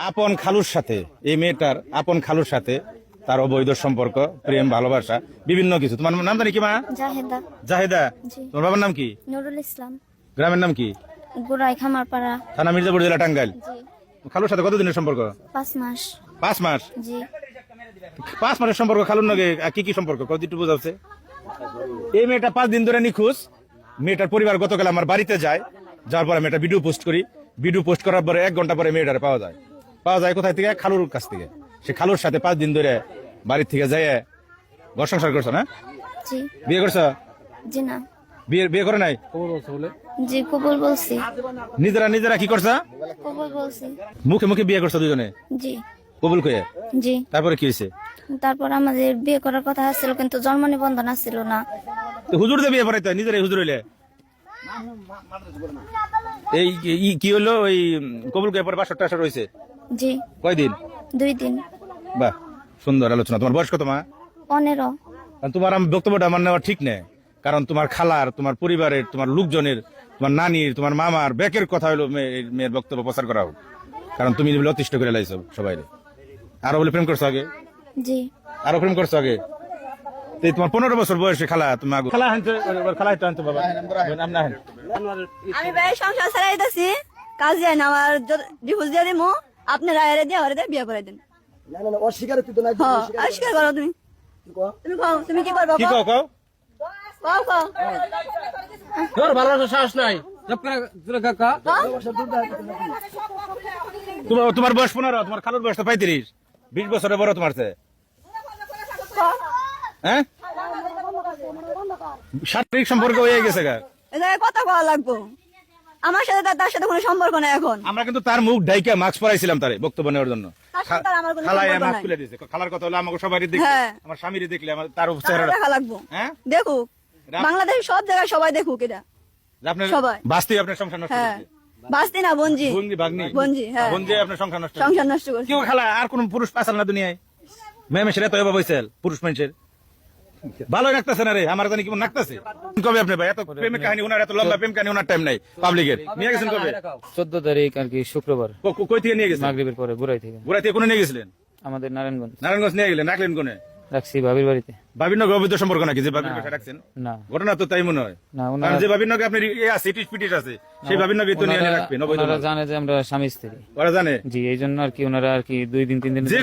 আপন খালুর সাথে, এই মেয়েটার আপন খালুর সাথে তার অবৈধ সম্পর্ক, প্রেম, ভালোবাসা, বিভিন্ন কিছু। তোমার নাম জানি কি মা? জাহেদা। জাহেদা। জি। তোমার বাবার নাম কি? নুরুল ইসলাম। গ্রামের নাম কি? গুড়াই খামারপাড়া। থানা মির্জাপুর, জেলা টাঙ্গাইল। জি। খালুর সাথে কতদিনের সম্পর্ক? 5 মাস। 5 মাস। জি। 5 মাসের সম্পর্ক খালুর নাকি কি কি সম্পর্ক কত একটু বোঝাচ্ছে? এই মেয়েটা 5 দিন ধরে নিখোঁজ। মেয়েটার পরিবার গতকাল আমার বাড়িতে যায়, যাওয়ার পরে মেয়েটা ভিডিও পোস্ট করি। ভিডিও পোস্ট করার পরে 1 ঘন্টা পরে মেয়েটারে পাওয়া যায়। পাওয়া যায় কোথায় থেকে? খালুর কাছ থেকে। সে খালুর সাথে 5 দিন ধরে বাড়ির থেকে যায় ঘর সংসার করছো না? জি। বিয়ে করছো? জি না। বিয়ে করে নাই? জি কবুল বলছি। নিজেরা কি করছো? কবুল বলছি। মুখে মুখে বিয়ে করছো দুজনে? জি। কবুল কয়ে? জি। তারপরে কি হয়েছে? তারপর আমাদের বিয়ে করার কথা ছিল, কিন্তু জন্ম নিবন্ধন ছিল না। তো হুজুর দিয়ে বিয়ে পড়াইতো, নিজেরাই হুজুর হইলে? এই কি হলো ওই কবুল কয়ে পরে বাসর টাসর হয়েছে? জি। কয়দিন? 2 দিন। বাহ, সুন্দর আলোচনা। তোমার বয়স কত মা? 15। কারণ তোমার বক্তব্যটা আমার নেওয়া ঠিক নেই, কারণ তোমার খালার, তোমার পরিবারের, তোমার লোকজনের, তোমার নানির, তোমার মামার ব্যাকের কথা হলো মেয়ের বক্তব্য প্রচার করা হোক, কারণ তুমি বলে অতিষ্ঠ করে লাইছো সবাই। আরো বলে প্রেম করছো আগে? জি। আরো প্রেম করছো আগে? তো এই তোমার 15 বছর বয়সে খালা, তুমি খালা হানতে হানতে বাবা নাম না হান। আমি ভাই সংসার ছাড়াইতেছি, কাজ যায় না আমার, ডিভোর্স দিয়ে দিমু, আপনারা এরে দিয়ে ওরে দিয়ে বিয়ে করে দেন। না না না, অস্বীকার তুই তো নাই। হ্যাঁ, আবিষ্কার করো তুমি। তুমি কও, তুমি কি করবা? কি কও? কও কও। তোর ভালোবাসা সাহস নাই। তোমার বয়স 15, তোমার খালুর বয়স তো 35, 20 বছরের বড় তোমার চেয়ে। হ্যাঁ, শারীরিক সম্পর্ক হয়ে গেছে গা। এই জায়গায় কথা কওয়া লাগবো। আমার সাথে তার সাথে কোনো সম্পর্ক নাই এখন। আমরা কিন্তু তার মুখ ঢাইকা মাস্ক পরাইছিলাম তারে বক্তব্য নেওয়ার জন্য। তার সাথে আর আমার কোনো খালায় সম্পর্ক মাস্ক নাই। খুলে দিয়েছে। খালার কথা হলো আমাকে সবাই দেখলে, হ্যাঁ। আমার স্বামীরে দেখলে, আমার তার তার চেহারা। দেখা লাগবো। হ্যাঁ, দেখুক, বাংলাদেশ সব জায়গায় সবাই দেখুক এটা। আপনার সবাই। বাস্তি আপনার সংসার নষ্ট হ্যাঁ, করছে। বাস্তি না বঞ্জি। ভাগ্নি বঞ্জি, হ্যাঁ। বঞ্জি আপনার সংসার নষ্ট সংসার নষ্ট করছে। কেউ খালা আর কোন পুরুষ পাশাল না দুনিয়ায়? মেয়ে মেশের এত অভাব হয়েছে পুরুষ মানুষের। ভালো নাকতেছে না রে, আমার জানি কেমন নাকতেছে। কবে আপনি ভাই এত প্রেমের কাহিনী, ওনার এত লম্বা প্রেম কাহিনী, ওনার টাইম নাই পাবলিকের। নিয়ে গেছেন কবে? 14 তারিখ আর কি, শুক্রবার কই থেকে নিয়ে গেছেন? মাগরিবের পরে বুড়াই থেকে। গোড়া থেকে কোনে নিয়ে গেছিলেন? আমাদের নারায়ণগঞ্জ নারায়ণগঞ্জ নিয়ে গেলেন, রাখলেন কোনে? রাখছি ভাবির বাড়িতে। বাবির নগে অবৈধ সম্পর্ক নাকি যে বাবির বাসায় রাখছেন? না ঘটনা তো তাই মনে হয়। না, কারণ ওনারা যে বাবির নগে আপনার আছে ইটিস পিটিস আছে, সেই বাবির নগে তো নিয়ে রাখবেন অবৈধ। ওনারা জানে যে আমরা স্বামী স্ত্রী। ওরা জানে জি, এই জন্য আর কি ওনারা আর কি 2 দিন 3 দিন যে